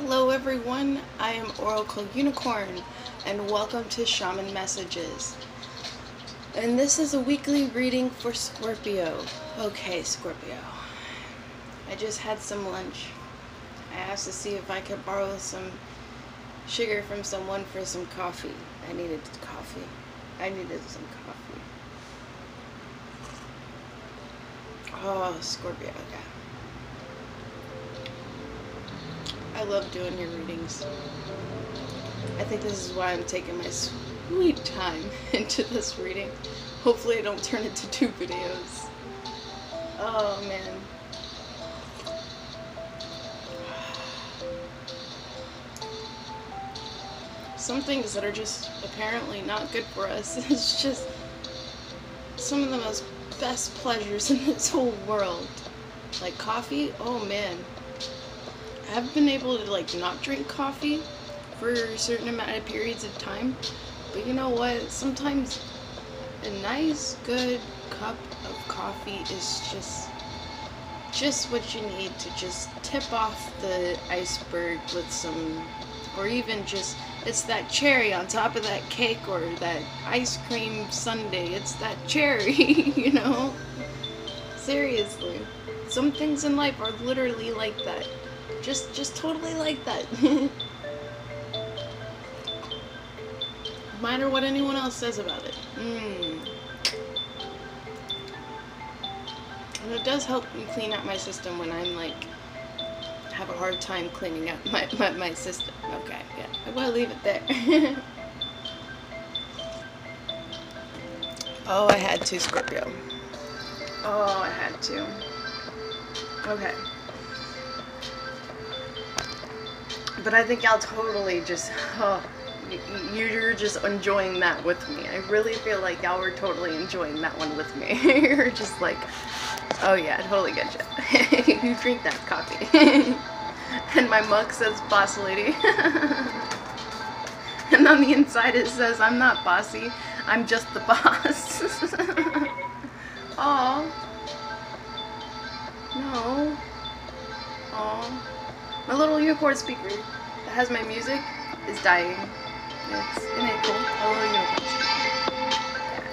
Hello everyone, I am Oracle Unicorn, and welcome to Shaman Messages. And this is a weekly reading for Scorpio. Okay, Scorpio. I just had some lunch. I asked to see if I could borrow some sugar from someone for some coffee. I needed coffee. I needed some coffee. Oh, Scorpio, okay. I love doing your readings. I think this is why I'm taking my sweet time into this reading. Hopefully I don't turn it to 2 videos. Oh man. Some things that are just apparently not good for us. It's just some of the most best pleasures in this whole world. Like coffee, oh man. I've been able to like not drink coffee for a certain amount of periods of time, but you know what, sometimes a nice good cup of coffee is just what you need to just tip off the iceberg with some, or even just, it's that cherry on top of that cake or that ice cream sundae. It's that cherry, you know? Seriously. Some things in life are literally like that. Just totally like that. No matter what anyone else says about it. And it does help me clean out my system when I'm like, have a hard time cleaning out my system. Okay, yeah, I will leave it there. Oh, I had to, Scorpio. Oh, I had to. Okay. But I think y'all totally just, you're just enjoying that with me. I really feel like y'all were totally enjoying that one with me. You're just like, oh yeah, I totally get you. You drink that coffee. And my mug says boss lady. And on the inside it says, I'm not bossy, I'm just the boss. Aw. No. Aw. My little unicorn speaker that has my music is dying. Isn't it cool? A little unicorn speaker. Yeah.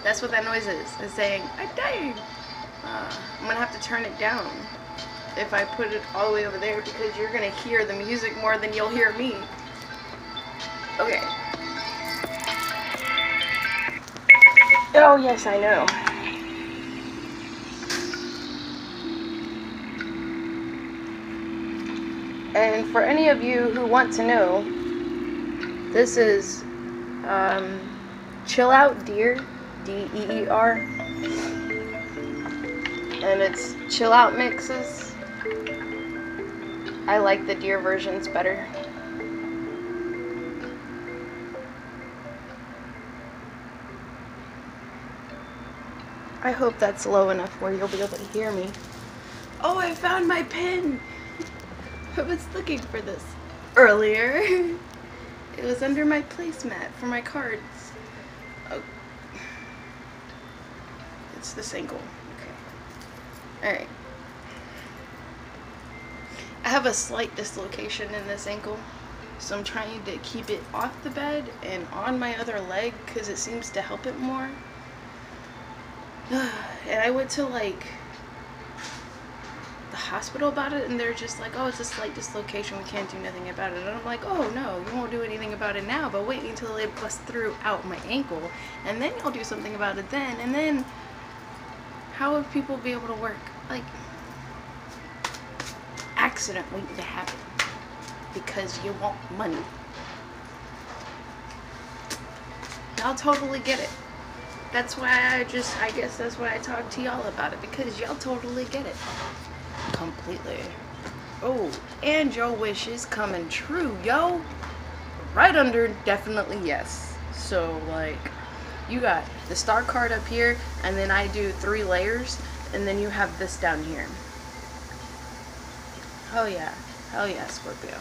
That's what that noise is. It's saying, I'm dying. I'm gonna have to turn it down if I put it all the way over there, because you're gonna hear the music more than you'll hear me. Okay. Oh yes, I know. And for any of you who want to know, this is Chill Out Deer, D-E-E-R, and it's chill out mixes. I like the deer versions better. I hope that's low enough where you'll be able to hear me. Oh, I found my pen! I was looking for this earlier. It was under my placemat for my cards. Oh. It's this ankle. Okay. Alright. I have a slight dislocation in this ankle, so I'm trying to keep it off the bed and on my other leg because it seems to help it more. And I went to like the hospital about it, and they're just like, oh, it's a slight dislocation, we can't do nothing about it. And I'm like, oh no, you won't do anything about it now, but wait until it busts through out my ankle, and then you'll do something about it then. And then how would people be able to work? Like, accident waiting to happen because you want money. Y'all totally get it. That's why I guess that's why I talk to y'all about it, because y'all totally get it. Completely. Oh, and your wish is coming true, yo. Right under definitely yes. So like, you got the star card up here, and then I do 3 layers, and then you have this down here. Oh yeah. Hell yeah, Scorpio.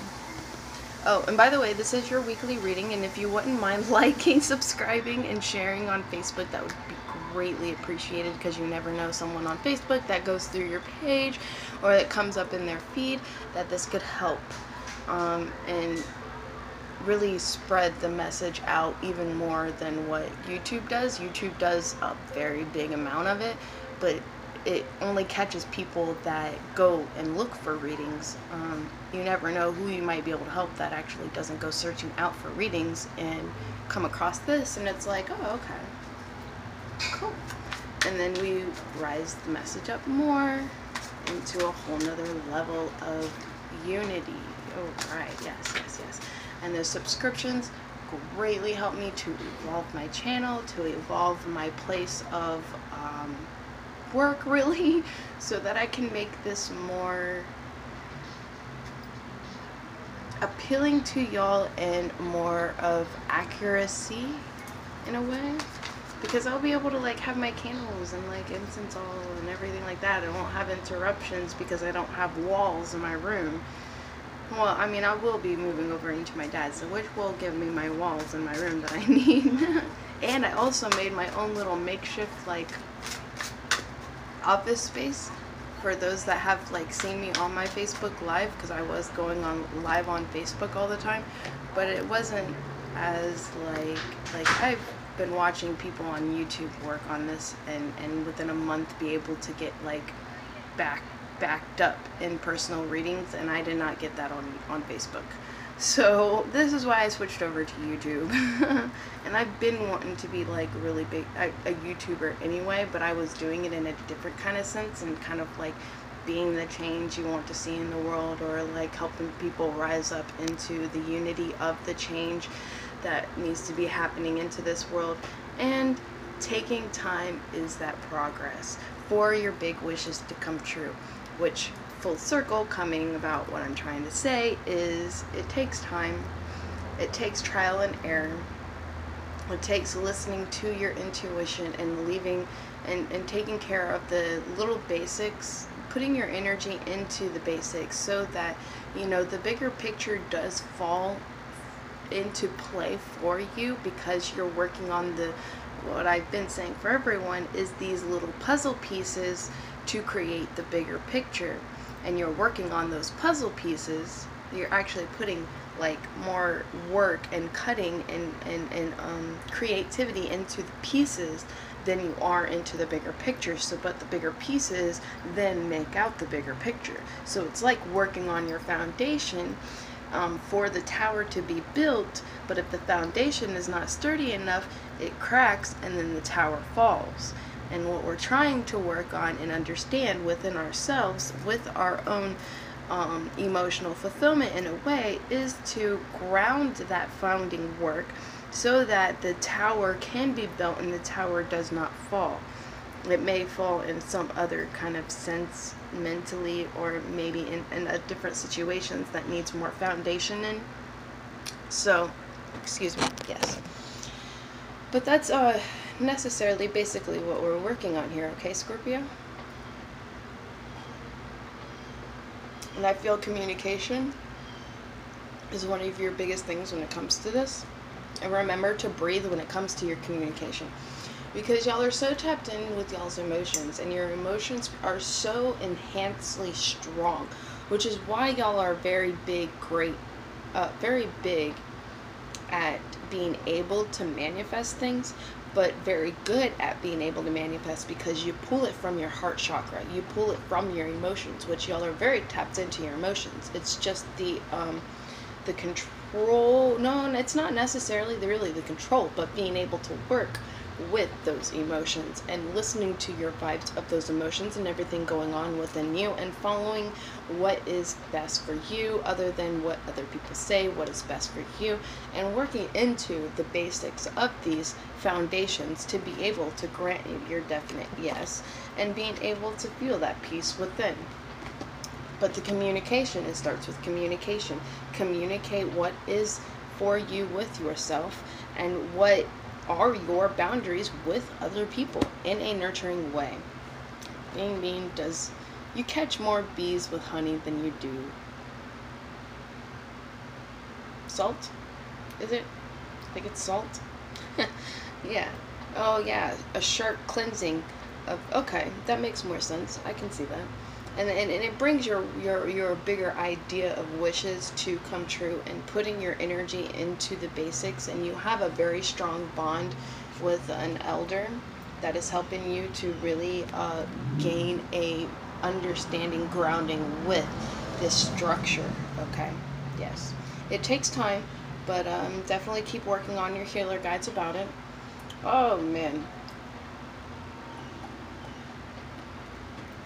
Oh, and by the way, this is your weekly reading, and if you wouldn't mind liking, subscribing, and sharing on Facebook, that would be greatly appreciated, because you never know someone on Facebook that goes through your page or that comes up in their feed that this could help, and really spread the message out even more than what YouTube does. YouTube does a very big amount of it, but it only catches people that go and look for readings. You never know who you might be able to help that actually doesn't go searching out for readings and come across this, and it's like, oh, okay, cool. And then we rise the message up more into a whole nother level of unity. Oh, right, yes, yes, yes. And those subscriptions greatly help me to evolve my channel, to evolve my place of work, really, so that I can make this more appealing to y'all and more of accuracy in a way, because I'll be able to like have my candles and like incense oil and everything like that. I won't have interruptions because I don't have walls in my room. Well, I mean, I will be moving over into my dad's, which will give me my walls in my room that I need. And I also made my own little makeshift like office space for those that have like seen me on my Facebook Live, because I was going on live on Facebook all the time, but it wasn't as like I've been watching people on YouTube work on this, and within a month be able to get like backed up in personal readings, and I did not get that on Facebook. So this is why I switched over to YouTube. And I've been wanting to be like really big a YouTuber anyway, but I was doing it in a different kind of sense, and kind of like being the change you want to see in the world, or like helping people rise up into the unity of the change that needs to be happening into this world. And taking time is that progress for your big wishes to come true, which, full circle, coming about what I'm trying to say, is it takes time, it takes trial and error, it takes listening to your intuition and leaving and taking care of the little basics, putting your energy into the basics, so that, you know, the bigger picture does fall into play for you, because you're working on what I've been saying for everyone is these little puzzle pieces to create the bigger picture. And you're working on those puzzle pieces, you're actually putting like more work and cutting and creativity into the pieces than you are into the bigger picture. So, but the bigger pieces then make out the bigger picture. So it's like working on your foundation for the tower to be built, but if the foundation is not sturdy enough, it cracks and then the tower falls. And what we're trying to work on and understand within ourselves, with our own emotional fulfillment in a way, is to ground that founding work so that the tower can be built and the tower does not fall. It may fall in some other kind of sense mentally, or maybe in a different situations that needs more foundation in. So, excuse me, yes. But that's necessarily basically what we're working on here, okay, Scorpio? And I feel communication is one of your biggest things when it comes to this. And remember to breathe when it comes to your communication, because y'all are so tapped in with y'all's emotions, and your emotions are so enhancedly strong, which is why y'all are very big at being able to manifest things, but very good at being able to manifest because you pull it from your heart chakra, you pull it from your emotions, which y'all are very tapped into your emotions. It's just the control, no, it's not necessarily really the control, but being able to work with those emotions and listening to your vibes of those emotions and everything going on within you, and following what is best for you other than what other people say, what is best for you, and working into the basics of these foundations to be able to grant you your definite yes, and being able to feel that peace within. But the communication, it starts with communication. Communicate what is for you with yourself, and what are your boundaries with other people in a nurturing way. Being mean does, you catch more bees with honey than you do salt. Is it? I think it's salt. Yeah. Oh yeah, a sharp cleansing of, okay, that makes more sense. I can see that. And it brings your bigger idea of wishes to come true, and putting your energy into the basics, and you have a very strong bond with an elder that is helping you to really gain a understanding grounding with this structure. Okay, yes, it takes time, but definitely keep working on your healer guides about it. Oh man,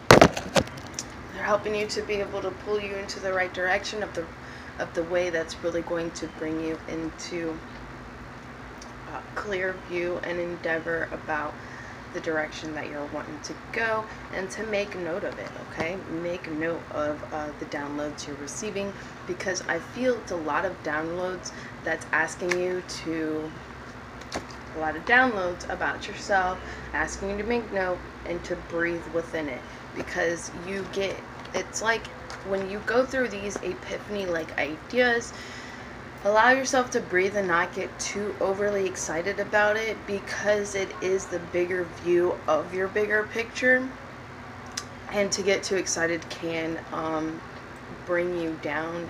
they're helping you to be able to pull you into the right direction of the way that's really going to bring you into clear view and endeavor about the direction that you're wanting to go, and to make note of it. Okay, make note of the downloads you're receiving, because I feel it's a lot of downloads that's asking you to, a lot of downloads about yourself, asking you to make note and to breathe within it, because you get, it's like when you go through these epiphany like ideas, allow yourself to breathe and not get too overly excited about it, because it is the bigger view of your bigger picture, and to get too excited can bring you down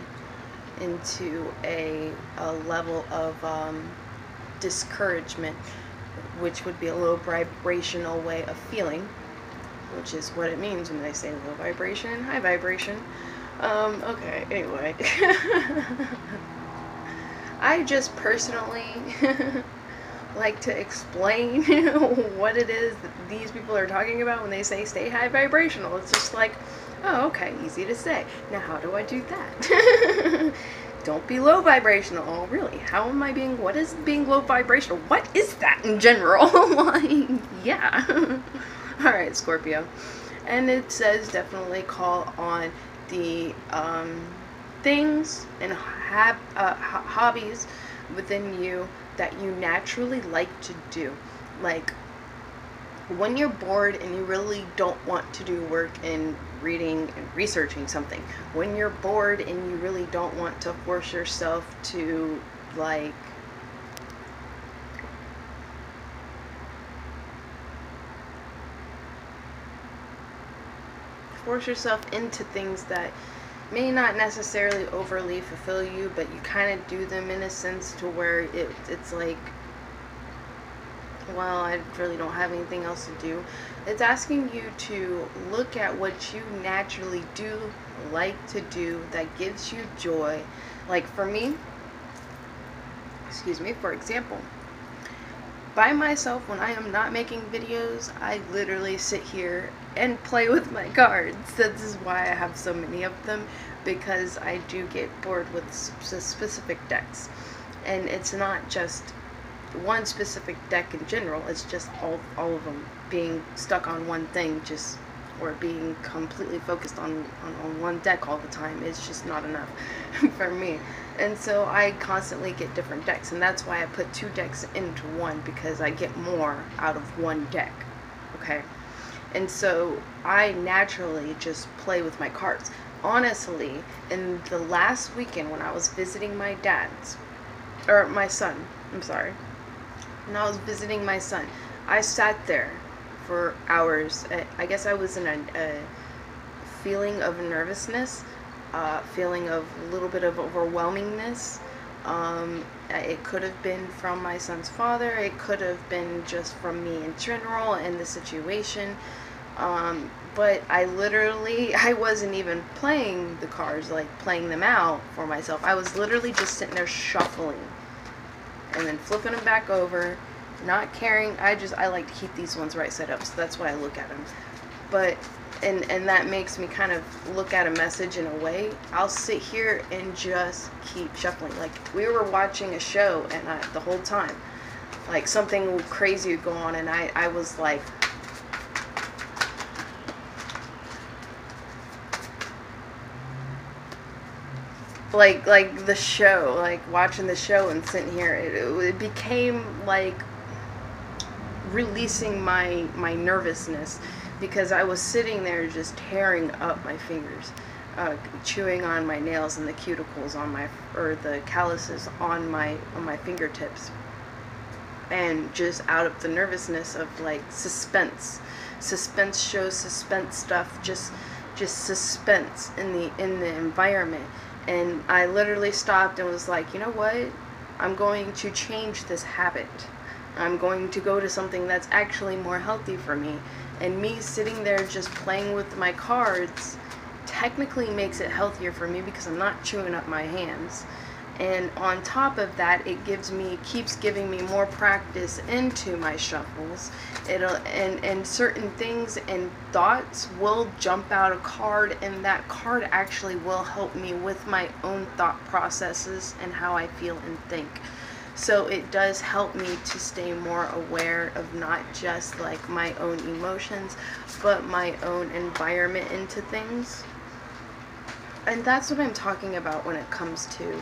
into a level of discouragement, which would be a low vibrational way of feeling, which is what it means when they say low vibration and high vibration. Okay, anyway. I just personally like to explain what it is that these people are talking about when they say stay high vibrational. It's just like, oh, okay, easy to say. Now, how do I do that? Don't be low vibrational. Oh, really? How am I being, what is being low vibrational? What is that in general? Like, yeah. All right, Scorpio. And it says definitely call on the things and hobbies within you that you naturally like to do. Like when you're bored and you really don't want to do work in reading and researching something, when you're bored and you really don't want to force yourself to like force yourself into things that may not necessarily overly fulfill you, but you kind of do them in a sense to where it's like, well, I really don't have anything else to do. It's asking you to look at what you naturally do like to do that gives you joy. Like for me, excuse me, for example, by myself when I am not making videos, I literally sit here and play with my cards. This is why I have so many of them, because I do get bored with specific decks. And it's not just one specific deck in general, it's just all of them being stuck on one thing, just, or being completely focused on one deck all the time. It's just not enough for me. And so I constantly get different decks, and that's why I put 2 decks into one, because I get more out of one deck. Okay, and so I naturally just play with my cards. Honestly, in the last weekend when I was visiting my dad's, or my son, I'm sorry, when I was visiting my son, I sat there for hours. I guess I was in a feeling of nervousness, feeling of a little bit of overwhelmingness. It could have been from my son's father, it could have been just from me in general and the situation, but I wasn't even playing the cards, like playing them out for myself. I was literally just sitting there shuffling and then flipping them back over, not caring. I like to keep these ones right side up, so that's why I look at them. But and that makes me kind of look at a message in a way. I'll sit here and just keep shuffling. Like we were watching a show, and the whole time, like something crazy would go on, and I was like, like the show, like watching the show and sitting here, it became like releasing my nervousness, because I was sitting there just tearing up my fingers, chewing on my nails and the cuticles on my, or the calluses on my fingertips. and just out of the nervousness of like suspense shows, suspense stuff, just suspense in the environment. And I literally stopped and was like, you know what, I'm going to change this habit. I'm going to go to something that's actually more healthy for me. And me sitting there just playing with my cards technically makes it healthier for me because I'm not chewing up my hands. And on top of that, it keeps giving me more practice into my shuffles. And certain things and thoughts will jump out a card, and that card actually will help me with my own thought processes and how I feel and think. So it does help me to stay more aware of not just like my own emotions, but my own environment into things. And that's what I'm talking about when it comes to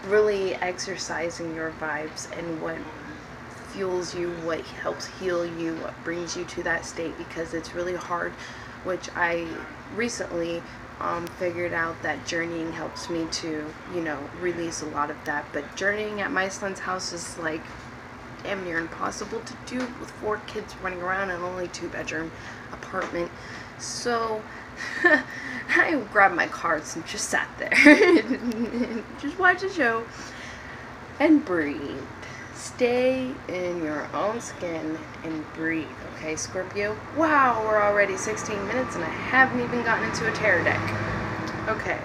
really exercising your vibes and what fuels you, what helps heal you, what brings you to that state, because it's really hard, which I recently figured out that journeying helps me to, you know, release a lot of that. But journeying at my son's house is like damn near impossible to do with 4 kids running around and only 2-bedroom apartment. So I grabbed my cards and just sat there just watch the show and breathe. Stay in your own skin and breathe. Okay, Scorpio? Wow, we're already 16 minutes and I haven't even gotten into a tarot deck. Okay.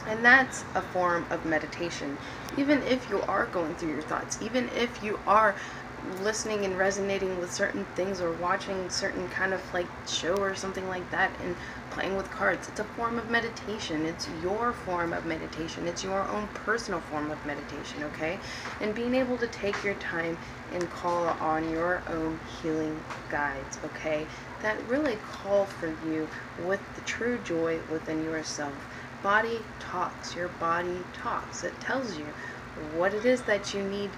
And that's a form of meditation. Even if you are going through your thoughts, even if you are listening and resonating with certain things or watching certain kind of like show or something like that and playing with cards, it's a form of meditation. It's your form of meditation. It's your own personal form of meditation, okay? And being able to take your time and call on your own healing guides, okay? That really call for you with the true joy within yourself. Body talks. Your body talks. It tells you what it is that you need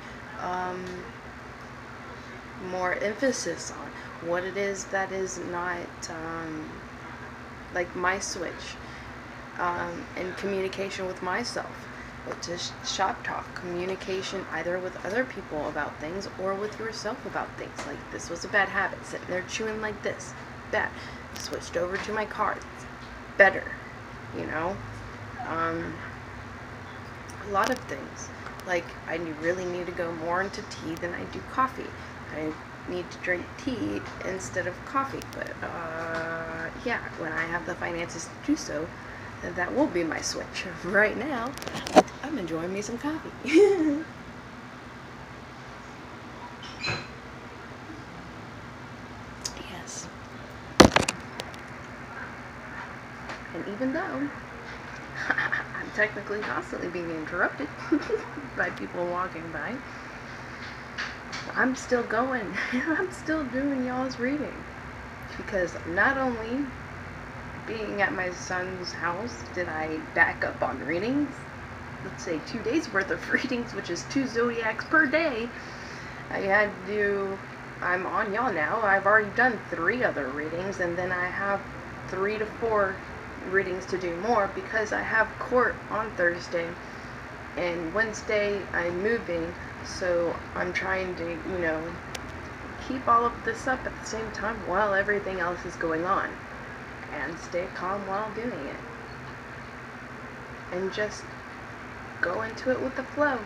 more emphasis on, what it is that is not like my switch in communication with myself, which is shop talk, communication either with other people about things or with yourself about things. Like, this was a bad habit, sitting there chewing like this, bad, switched over to my cards, better, you know. A lot of things, like I really need to go more into tea than I do coffee. I need to drink tea instead of coffee, but yeah, when I have the finances to do so, then that will be my switch. Right now, I'm enjoying me some coffee. Yes. And even though I'm technically constantly being interrupted by people walking by, I'm still going. I'm still doing y'all's reading, because not only being at my son's house did I back up on readings, let's say 2 days worth of readings, which is 2 zodiacs per day. I'm on y'all now. I've already done 3 other readings, and then I have 3 to 4 readings to do more because I have court on Thursday, and Wednesday I'm moving, so I'm trying to, you know, keep all of this up at the same time while everything else is going on, and stay calm while doing it, and just go into it with the flow.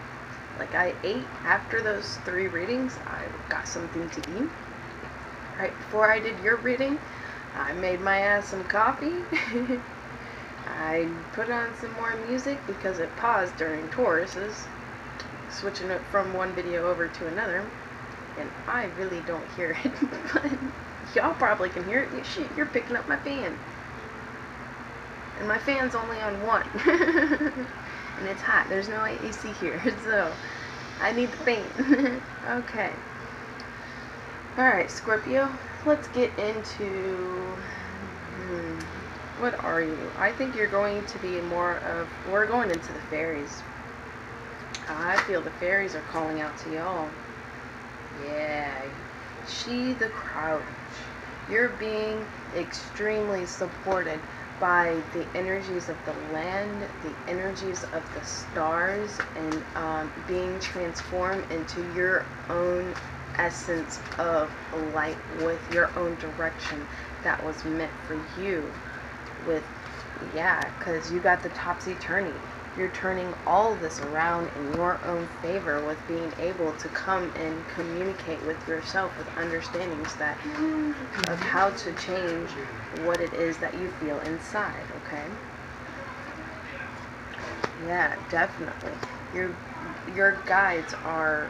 Like, I ate after those 3 readings. I got something to eat. Right before I did your reading, I made my ass some coffee. I put on some more music because it paused during Tauruses, switching it from one video over to another, and I really don't hear it, but y'all probably can hear it. Shit, you're picking up my fan, and my fan's only on 1, and it's hot. There's no AC here, so I need the fan. Okay. Alright, Scorpio, let's get into, what are you? I think you're going to be more of, we're going into the fairies. I feel the fairies are calling out to y'all. Yeah, she the crouch. You're being extremely supported by the energies of the land, the energies of the stars, and being transformed into your own essence of light with your own direction that was meant for you. With, yeah, because you got the topsy-turvy. You're turning all this around in your own favor with being able to come and communicate with yourself with understandings that of how to change what it is that you feel inside, okay? Yeah, definitely. Your guides are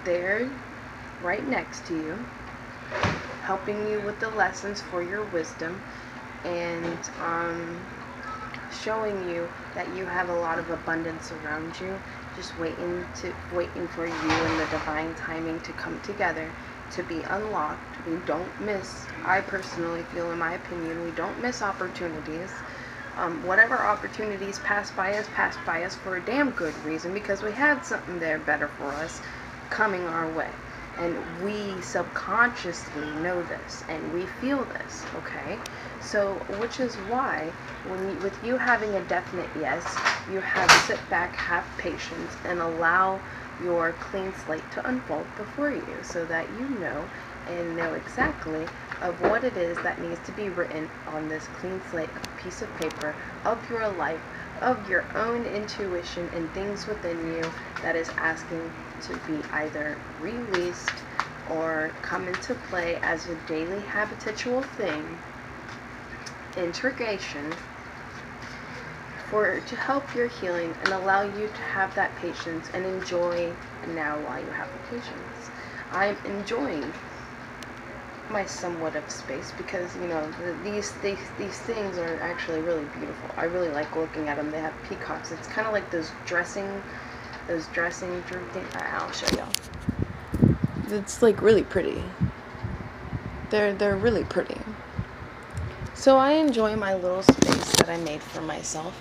there right next to you, helping you with the lessons for your wisdom, and showing you that you have a lot of abundance around you, just waiting for you and the divine timing to come together, to be unlocked. We don't miss, I personally feel, in my opinion, we don't miss opportunities. Whatever opportunities pass by us for a damn good reason, because we had something there better for us coming our way. And we subconsciously know this, and we feel this, okay? So, which is why, with you having a definite yes, you have to sit back, have patience, and allow your clean slate to unfold before you, so that you know and know exactly of what it is that needs to be written on this clean slate piece of paper of your life, of your own intuition and things within you that is asking to be either released or come into play as a daily habitual thing, integration, to help your healing and allow you to have that patience and enjoy now while you have the patience. I'm enjoying my somewhat of space because, you know, these things are actually really beautiful. I really like looking at them. They have peacocks. It's kind of like those dressing droop things. I'll show y'all. It's like really pretty. They're really pretty. So I enjoy my little space that I made for myself,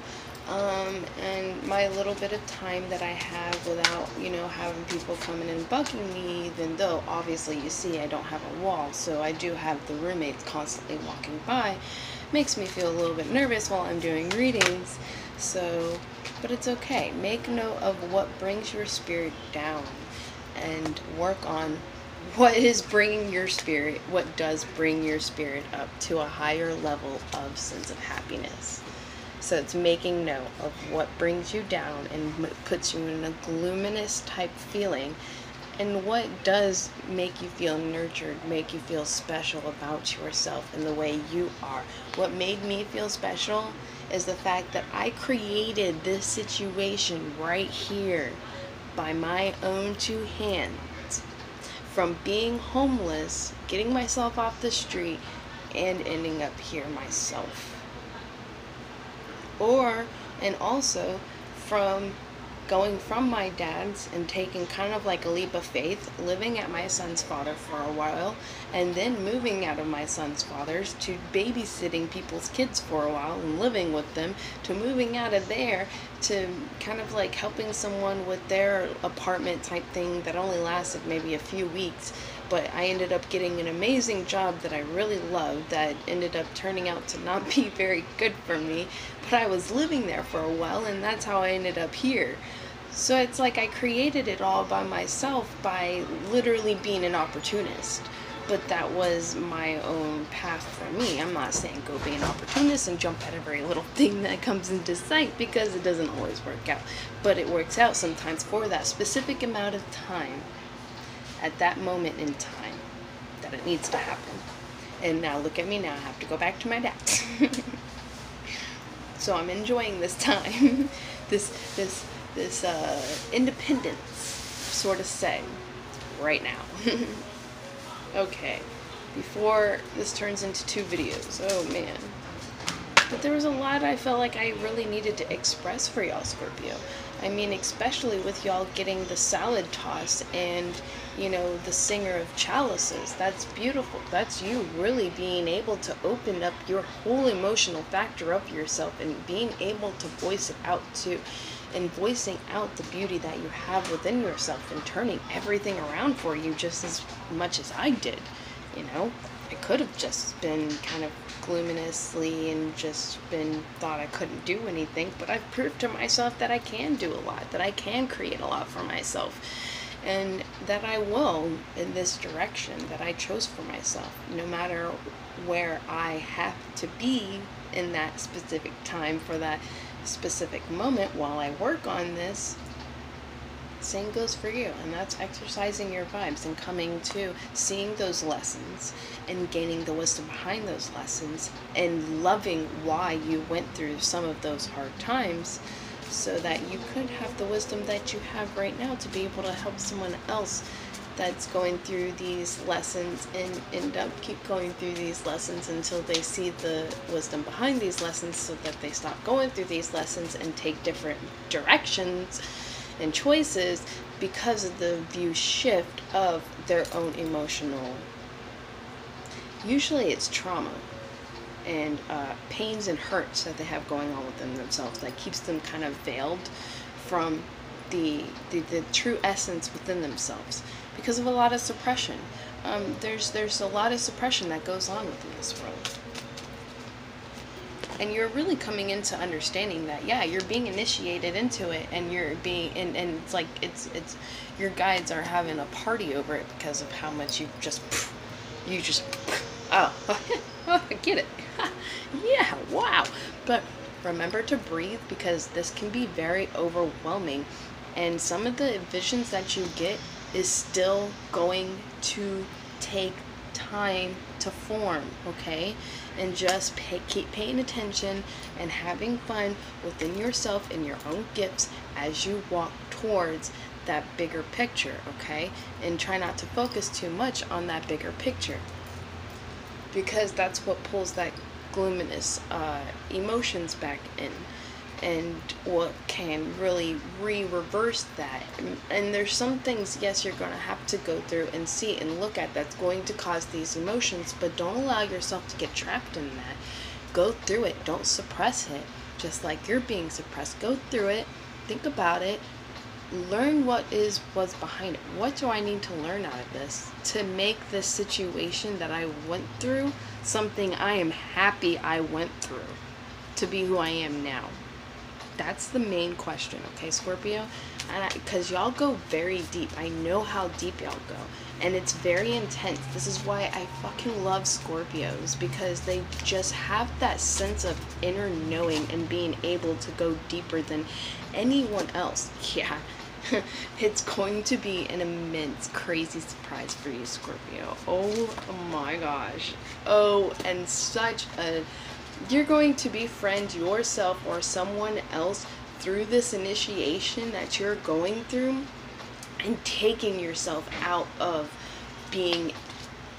and my little bit of time that I have without, you know, having people coming and bugging me, even though obviously you see I don't have a wall, so I do have the roommates constantly walking by. Makes me feel a little bit nervous while I'm doing readings, so, but it's okay. Make note of what brings your spirit down and work on what is bringing your spirit, what does bring your spirit up to a higher level of sense of happiness. So it's making note of what brings you down and puts you in a gloominess type feeling, and what does make you feel nurtured, make you feel special about yourself and the way you are. What made me feel special is the fact that I created this situation right here by my own two hands, from being homeless, getting myself off the street, and ending up here myself. And also from going from my dad's and taking kind of like a leap of faith, living at my son's father for a while, and then moving out of my son's father's to babysitting people's kids for a while and living with them, to moving out of there to kind of like helping someone with their apartment type thing that only lasted maybe a few weeks. But I ended up getting an amazing job that I really loved that ended up turning out to not be very good for me, but I was living there for a while, and that's how I ended up here. So it's like I created it all by myself by literally being an opportunist. But that was my own path for me. I'm not saying go be an opportunist and jump at every little thing that comes into sight, because it doesn't always work out. But it works out sometimes for that specific amount of time, at that moment in time that it needs to happen. And now look at me now, I have to go back to my dad. So I'm enjoying this time, this independence, sort of say, right now. Okay, before this turns into 2 videos, oh man. But there was a lot I felt like I really needed to express for y'all, Scorpio. I mean, especially with y'all getting the salad toss and, you know, the singer of chalices. That's beautiful. That's you really being able to open up your whole emotional factor of yourself and being able to voice it out too. And voicing out the beauty that you have within yourself and turning everything around for you just as much as I did. You know, I could have just been kind of gluminously and just been thought I couldn't do anything, but I've proved to myself that I can do a lot, that I can create a lot for myself, and that I will in this direction that I chose for myself, no matter where I have to be in that specific time for that specific moment while I work on this. Same goes for you, and that's exercising your vibes and coming to seeing those lessons and gaining the wisdom behind those lessons and loving why you went through some of those hard times, so that you could have the wisdom that you have right now to be able to help someone else that's going through these lessons and end up keep going through these lessons until they see the wisdom behind these lessons, so that they stop going through these lessons and take different directions and choices because of the view shift of their own emotional, usually it's trauma and pains and hurts that they have going on within themselves that keeps them kind of veiled from the true essence within themselves because of a lot of suppression. There's a lot of suppression that goes on within this world. And you're really coming into understanding that, yeah, you're being initiated into it, and you're being, and it's like, it's, your guides are having a party over it because of how much you just, oh, I get it. Yeah, wow. But remember to breathe, because this can be very overwhelming, and some of the visions that you get is still going to take time to form, okay? And just keep paying attention and having fun within yourself and your own gifts as you walk towards that bigger picture, okay? And try not to focus too much on that bigger picture, because that's what pulls that gloominess emotions back in, and what can really reverse that. And there's some things, yes, you're going to have to go through and see and look at that's going to cause these emotions, but don't allow yourself to get trapped in that. Go through it. Don't suppress it. Just like you're being suppressed, go through it, think about it, learn what's behind it. What do I need to learn out of this to make this situation that I went through something I am happy I went through to be who I am now? That's the main question, okay, Scorpio? And because y'all go very deep. I know how deep y'all go. And it's very intense. This is why I fucking love Scorpios, because they just have that sense of inner knowing and being able to go deeper than anyone else. Yeah. It's going to be an immense, crazy surprise for you, Scorpio. Oh my gosh. Oh, and such a... You're going to befriend yourself or someone else through this initiation that you're going through, and taking yourself out of being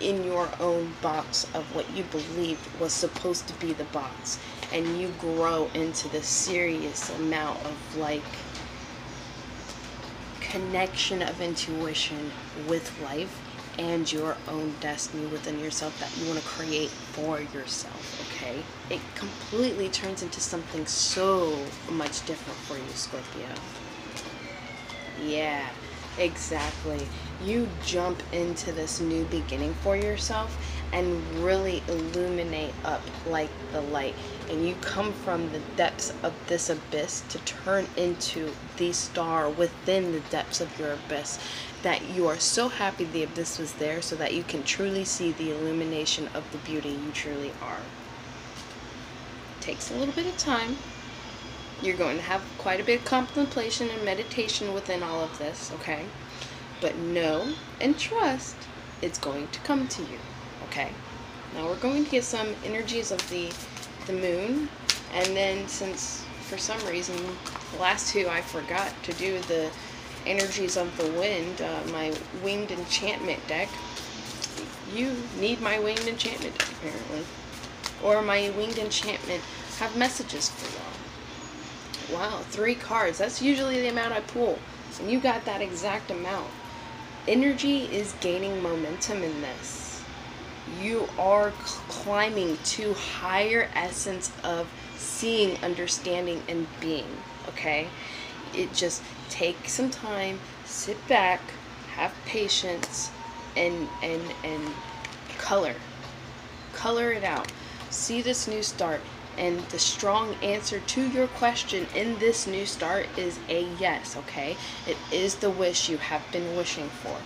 in your own box of what you believed was supposed to be the box, and you grow into the serious amount of like connection of intuition with life and your own destiny within yourself that you want to create for yourself, okay? It completely turns into something so much different for you, Scorpio. Yeah, exactly. You jump into this new beginning for yourself and really illuminate up like the light. And you come from the depths of this abyss to turn into the star within the depths of your abyss. That you are so happy the abyss was there, so that you can truly see the illumination of the beauty you truly are. Takes a little bit of time. You're going to have quite a bit of contemplation and meditation within all of this, okay? But know and trust it's going to come to you, okay? Now we're going to get some energies of the moon, and then since for some reason the last two I forgot to do the energies of the wind, my winged enchantment deck. You need my winged enchantment deck apparently, or my winged enchantment have messages for y'all. Wow, 3 cards. That's usually the amount I pull, and you got that exact amount. Energy is gaining momentum in this. You are climbing to higher essence of seeing, understanding, and being, okay? It just take some time, sit back, have patience, and color. color it out. See this new start. And the strong answer to your question in this new start is a yes, okay? It is the wish you have been wishing for.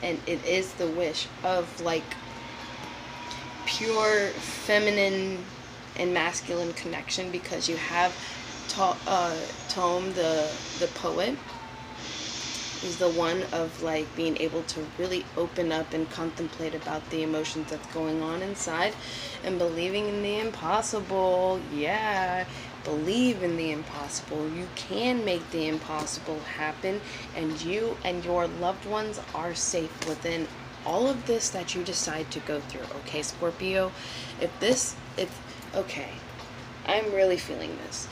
And it is the wish of, like, pure feminine and masculine connection, because you have Tome, the poet. Is the one of, like, being able to really open up and contemplate about the emotions that's going on inside and believing in the impossible. Yeah, believe in the impossible. You can make the impossible happen, and you and your loved ones are safe within all of this that you decide to go through. Okay, Scorpio? Okay, I'm really feeling this.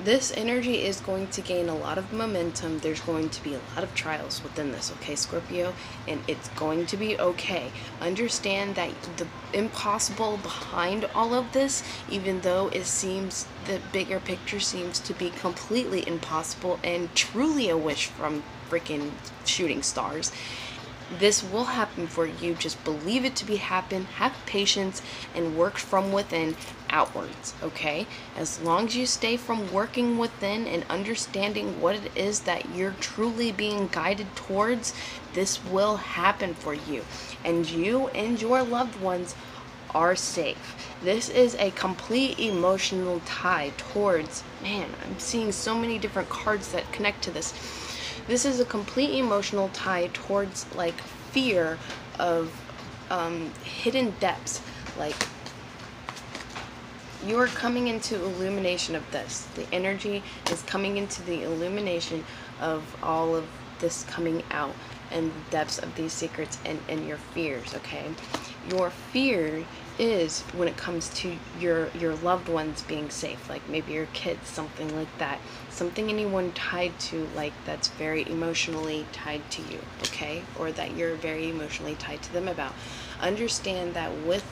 This energy is going to gain a lot of momentum. There's going to be a lot of trials within this, okay, Scorpio? And it's going to be okay. Understand that the impossible behind all of this, even though it seems, the bigger picture seems to be completely impossible and truly a wish from freaking shooting stars, this will happen for you. Just believe it to be happen, have patience, and work from within outwards, okay? As long as you stay from working within and understanding what it is that you're truly being guided towards, this will happen for you. And you and your loved ones are safe. This is a complete emotional tie towards, man, I'm seeing so many different cards that connect to this. This is a complete emotional tie towards, like, fear of hidden depths. Like, you are coming into illumination of this. The energy is coming into the illumination of all of this coming out and the depths of these secrets and your fears, okay? Your fear is when it comes to your loved ones being safe, like maybe your kids, something like that, something anyone tied to, like, that's very emotionally tied to you, okay? Or that you're very emotionally tied to them about. Understand that with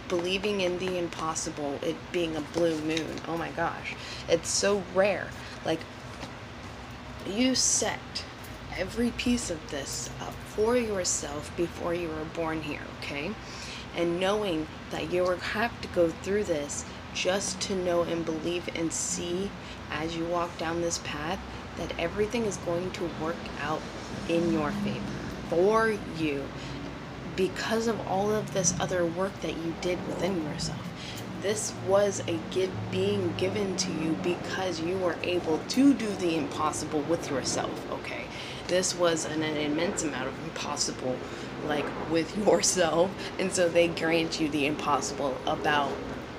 believing in the impossible, it being a blue moon, oh my gosh, it's so rare. Like, you set every piece of this up for yourself before you were born here, okay? And knowing that you will have to go through this just to know and believe and see as you walk down this path that everything is going to work out in your favor for you because of all of this other work that you did within yourself. This was a gift being given to you because you were able to do the impossible with yourself, okay? This was an immense amount of impossible, like, with yourself, and so they grant you the impossible about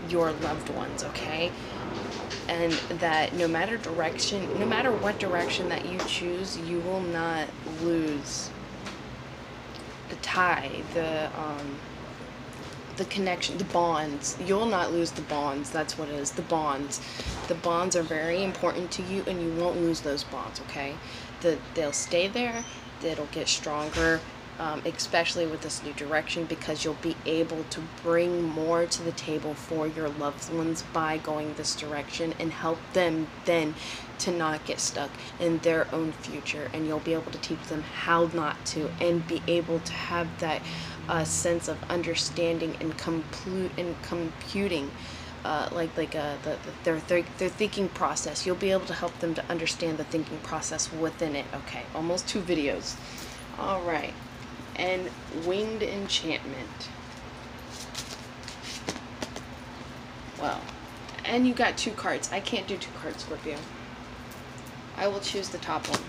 your loved ones, okay? And that no matter what direction that you choose, you will not lose the tie, the connection, the bonds. You'll not lose the bonds. That's what it is, the bonds. The bonds are very important to you, and you won't lose those bonds, okay? They'll stay there. It'll get stronger, especially with this new direction, because you'll be able to bring more to the table for your loved ones by going this direction and help them then to not get stuck in their own future, and you'll be able to teach them how not to, and be able to have that sense of understanding and computing their thinking process. You'll be able to help them to understand the thinking process within it. Okay, almost 2 videos. All right, and Winged Enchantment. Well, and you got 2 cards. I can't do 2 cards, Scorpio. I will choose the top one.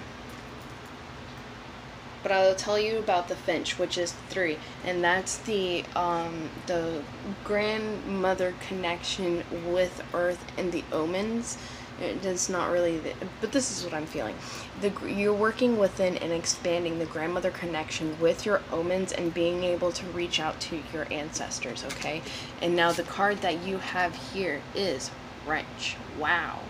But I'll tell you about the Finch, which is 3, and that's the grandmother connection with Earth and the omens. It's not really, but this is what I'm feeling. You're working within and expanding the grandmother connection with your omens and being able to reach out to your ancestors, okay? And now the card that you have here is Wrench. Wow.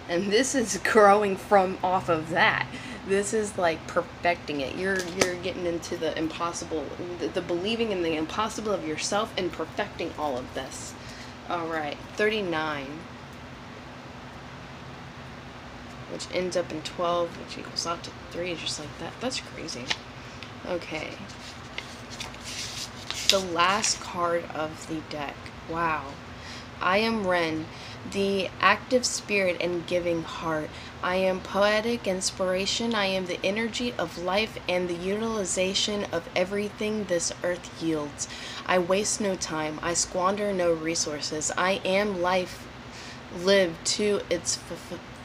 And this is growing from off of that. This is like perfecting it. You're getting into the impossible, the believing in the impossible of yourself and perfecting all of this. All right, 39, which ends up in 12, which equals out to 3, just like that. That's crazy. Okay. The last card of the deck Wow. I am Ren, the active spirit and giving heart. I am poetic inspiration. I am the energy of life and the utilization of everything this earth yields. I waste no time. I squander no resources. I am life lived to its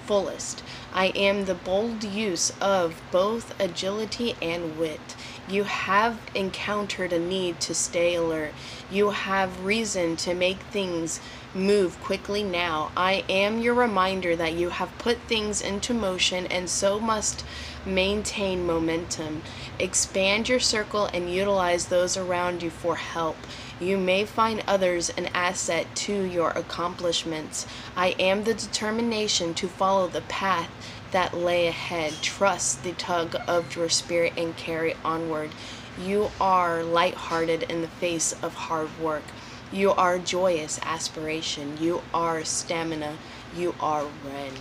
fullest. I am the bold use of both agility and wit. You have encountered a need to stay alert. You have reason to make things move quickly now. I am your reminder that you have put things into motion and so must maintain momentum. Expand your circle and utilize those around you for help. You may find others an asset to your accomplishments. I am the determination to follow the path that lay ahead. Trust the tug of your spirit and carry onward. You are lighthearted in the face of hard work. You are joyous aspiration. You are stamina. You are Ren.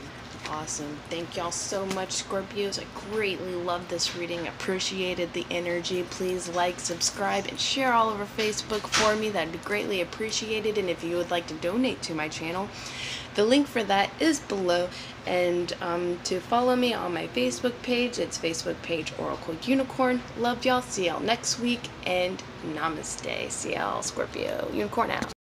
Awesome. Thank y'all so much, Scorpios. I greatly love this reading. Appreciated the energy. Please like, subscribe, and share all over Facebook for me. That'd be greatly appreciated. And if you would like to donate to my channel, the link for that is below. And to follow me on my Facebook page, it's Facebook page Oracle Unicorn. Love y'all. See y'all next week. And namaste. See y'all, Scorpio. Unicorn out.